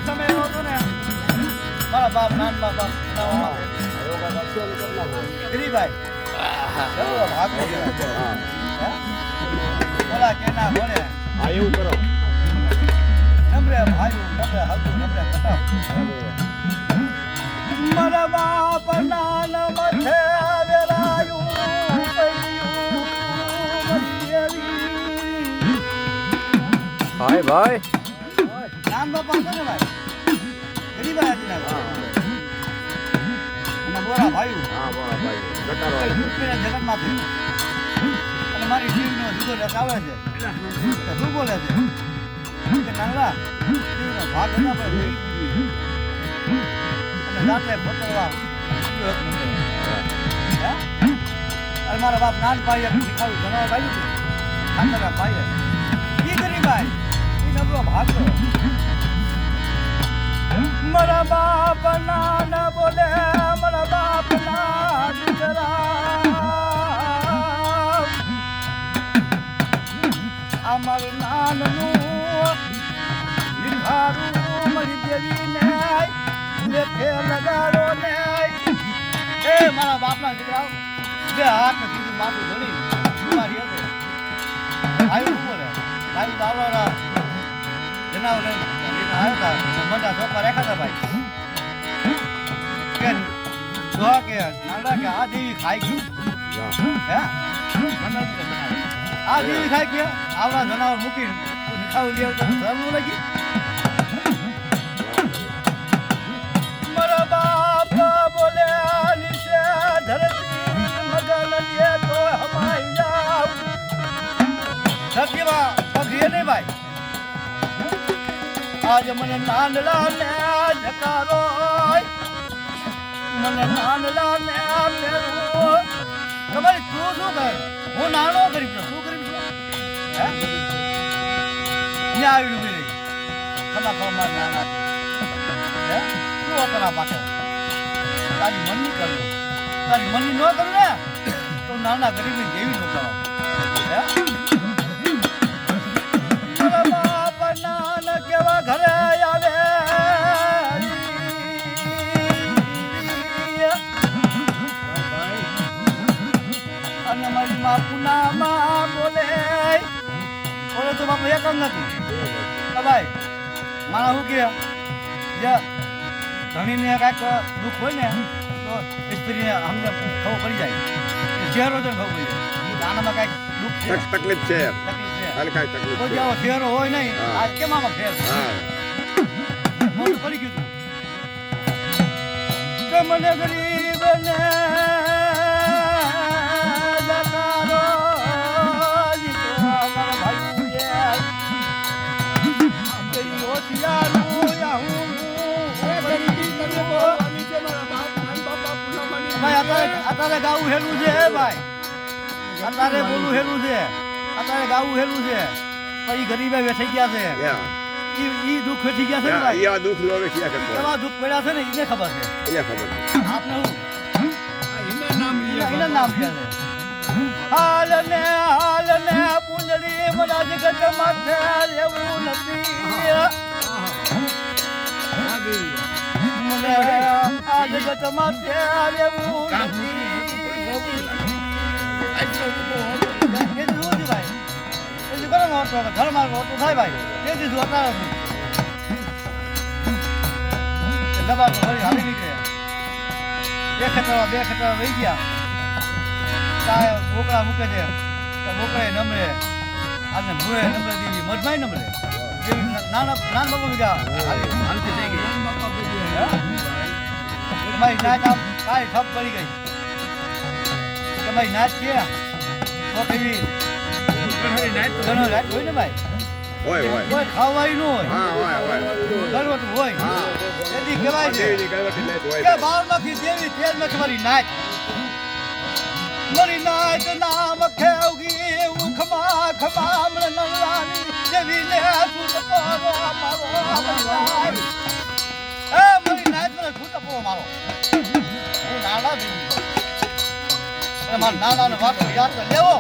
સમય નહોતો ને મારા બાપ નાન બાપ ગરીબાઈ ભાગ બોલા કેના બોલે હા એવું કરો નમરે ભાઈ નમરે હલુ નમરે કટા મારા બાપ નાન મથે વેરાયું ભાઈ ભાઈ નામ બાપા છે ને ભાઈ ગરીબાઈ હતી ના અને બોરા ભાઈ હા બોલા ભાઈ ગટારો યુપીના જગન્નાથ અને મારી જીવનો જુદો રસ આવે છે શું બોલે છે કે નાંગલા જીવનો ભાગ હતા પણ જઈ અને રાત્રે પતરવા અને મારા બાપ નાન ભાઈએ શીખાવ્યું જણાવવા ભાઈ ખાતરા ભાઈએ ઈ ગરીબાઈ ઈ નબળો ભાગતો મારા બાપ નાન બોલે મારા બાપ ના દીકરા અમારું નાનનું લીખારું મળી દેવીને લેખે લગાડો ને એ મારા બાપના દીકરા બે હાથ કીધું માથું ધોની મારી હતો આવ્યું બોલે ભાઈ બાવળા જનાવર આવ્યા હતા બધા છોકરા રાખ્યા હતા ભાઈ કે જોવા કે નાના કે આ દેવી ખાઈ ગયું હે આ દેવી ખાઈ ગયા આવડા જનાવર મૂકીને ખાવું લેવું તો ધર્મ લાગી મારા બાપ બોલે નીચે ધરતી મગન લે તો હમાઈ જાવ ધરતીમાં પગીએ નહીં ભાઈ આજ મને નાનલા ને જકારો મને નાનલા ને મેરો તમારી તું શું થાય હું નાનો ગરીબ છું શું ગરીબ છું હે ન્યા આવી નહીં ખમા ખમા નાના હે શું ઓતરા પાકે તારી મનની કરું તારી મનની ન કરું ને તો નાના ગરીબની જેવી ન કરો હે કેવા ઘરે આવે અને મારી માં પુનામાં બોલે બોલે તો બાપુ એક અંગ હતું ભાઈ મારા શું કે ધણીને કાંઈક દુઃખ હોય ને તો સ્ત્રીને અમને ખબર પડી જાય ચહેરો છે ખબર પડી જાય આનામાં કાંઈક દુઃખ છે તકલીફ છે કોઈ આવો ચહેરો હોય નહીં આ કેમ આમાં ફેર મોટું પડી ગયું કે મને ગરીબ ને જકારો મારા ભાઈ અત્યારે ગાવું હેલું છે ભાઈ અત્યારે બોલું હેલું છે અત્યારે ગાવું હેલું છે પછી ગરીબે વેઠી ગયા છે ઈ દુઃખ વેઠી ગયા છે ને ભાઈ આ દુઃખ નો વેઠી ગયા છે કેવા દુઃખ પડ્યા છે ને એને ખબર છે આપને હું એના નામ છે હાલ ને પૂંજડી બધા જગત માથે લેવું નથી મને આ જગત માથે લેવું નથી ઘરમાં તો થાય ભાઈ તે દીધું અત્યારે દબા તો ફરી હાલી નીકળે બે ખેતર વહી ગયા બોકડા મૂકે છે તો બોકડા નમરે અને ભૂએ નમરે દેવી મજમાઈ નમરે નાના બાપા બીજા હાલતી થઈ ગઈ તમારી નાચ આમ કાંઈ ઠપ પડી ગઈ તમારી નાચ છે તો કેવી ઘણો રાત હોય ને ભાઈ કોઈ ખાવાય ન હોય ગણવટ હોય તેથી કહેવાય છે કે બારમાંથી દેવી તેલમાં તમારી નાચ મારી નાચ નામ ખેવગી ઉખમા ખમા મને નવરાની દેવી લે છૂટ પોરો મારો એ મારી નાચ મને છૂટ પોરો મારો હું નાના દેવી અને મારા નાનાને વાતો યાદ લેવો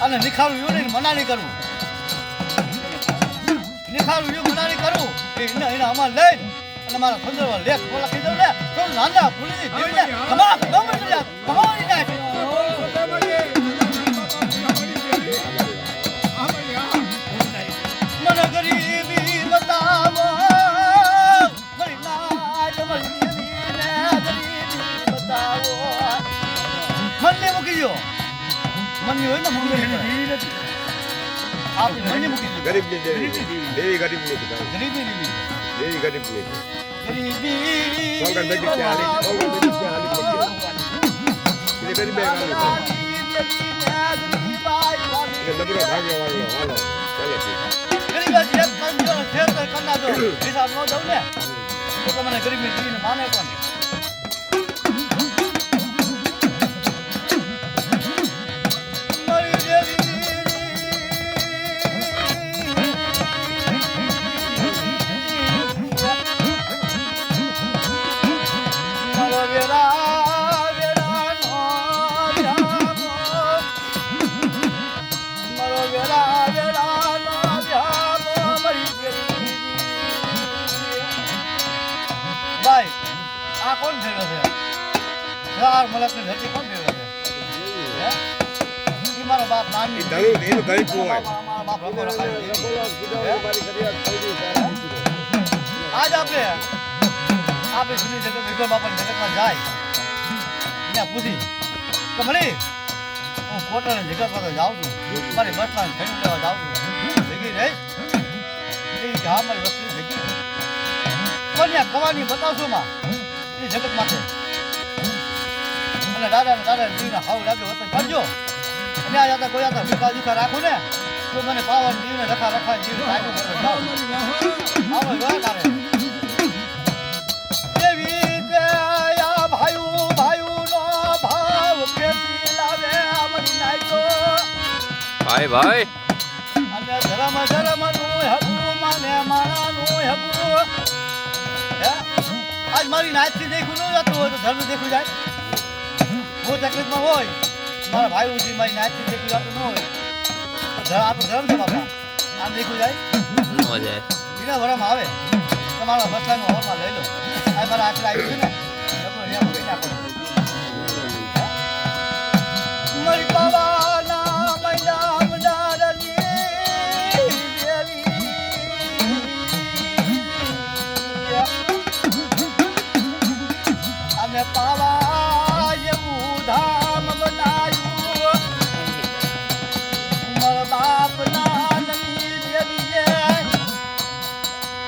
અને નિખારું એવું નહીં મના નહીં કરવું નિખારું યુગ મનારી કરું એને આમાં લઈને અને મારા સંદર્ભ લેખ લખી દઉં ને તો નાના ભૂલી દેવીને કમા કમાવાની નાખ મને ગરીબી બતાવો મારી નાજ મળી ને ગરીબી બતાવો મનને મૂકી દો મનની હોય ને મનની આપણી મનને મૂકી દો ગરીબની દેવી ગરીબની ગરીબી દેવી ગરીબની ગરીબી કોંગર નજીક છે હાલી કોંગર નજીક છે હાલી એ ગરીબે હાલી એ લબડો ભાગ્યો વાળો હાલો ચાલો ગરીબાજી એક કંજો ખેતર કરના દો હિસાબ ન દઉં ને તો તમને ગરીબી દીને માને કોણ મારી દેવી મારો વેરા વેરાનો વ્યામો મારો વેરા વેરાનો વ્યામો મારી દેવી ભાઈ આ કોણ ફેરવે છે ચાર મલકની ધરતી કોણ ફેરવે છે હે ઈ મારો બાપ નાની ધણું એનું ગરીબ નું હોય મારા બાપ રખો રખાય આજ આપણે સુની જગત વિક્રમ બાપાની જગતમાં જાય ત્યાં પૂછી કે મળી હું કોટાની જગતમાં તો જાઉં છું મારી બસમાં ખેડૂત લેવા જાઉં છું ભેગી રહીશ એ કે હા મારી વસ્તુ ભેગી પણ ત્યાં કવાની બતાવશો માં એ જગત માટે અને દાદા દીવને હાવ લાગે વતન કરજો અને આ જતા કોઈ હતા ભૂખા દુખા રાખું ને તો મને પાવાની દીવને રખા દીવને સાહેબ જાઓ આવો જોયા તારે ભાઈ ભાઈ અને ધર્મ નું હકું માને માણાનું હકું હે આજ મારી નાચથી દેખું ન જતું હોય તો ધર્મ દેખું જાય હું તકલીફમાં હોય મારા ભાઈ ઉજી મારી નાચથી દેખું જતું ન હોય તો આપણું ધર્મ છે બાપા આમ દેખું જાય બીના ભરમ આવે તમારા બસલાનું હવામાં લઈ લો આ મારા આખરે આવ્યું છે ને મારી પાવાના મૈદામ ડાળની દેવી અમે પાવા એવું ધામ બનાવ્યું મારા બાપના નની દેવીએ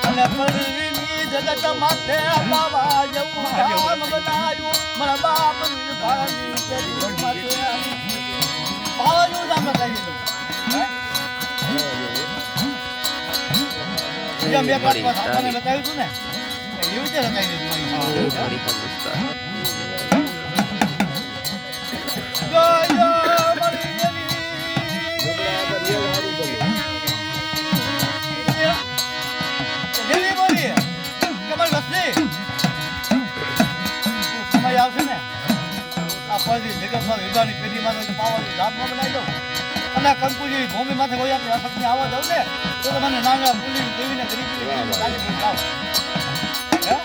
અને પરની જગત માથે પાવા એવું ધામ બનાવ્યું મારા બાપની ભાળની દેવી માથે પાવાનું નામ લખાઈ દીધું જેમ એક વાત આપણને બતાવ્યું હતું ને એવી રીતે લખાઈ દીધું દેવી બોલી કમલ વસ્તી સમય આવશે ને આ પદી જગતમાં વિભાની પેઢીમાં પાવાનું ધામમાં બનાવી દઉં અને કંકુજી ભૂમિ માથે કોઈ આપણે અસકને આવવા દઉં ને તો મને નાના પુલી દેવીને ગરીબી ગાડી પૂરી લાવ હે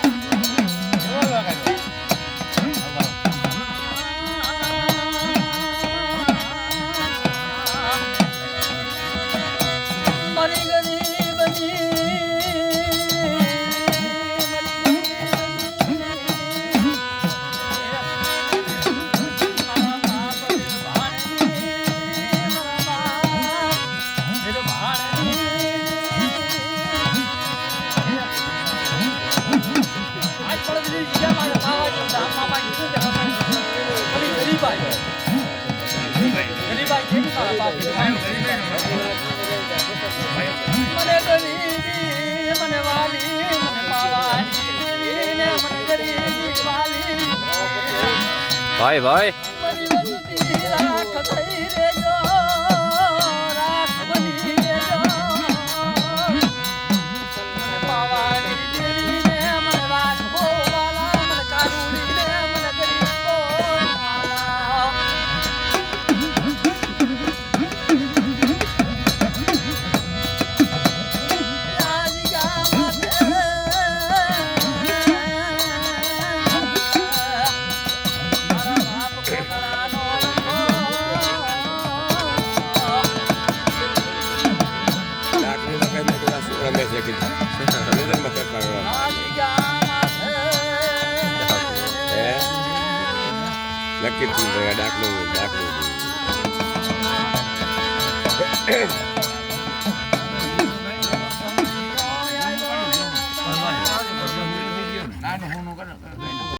એવો લગાડ્યો મારી ગરીબની ભાઈ ભાઈ નજરમાં ચટકારો. હે? નક્કી જ થયું ભાઈ, આ ડાકનું.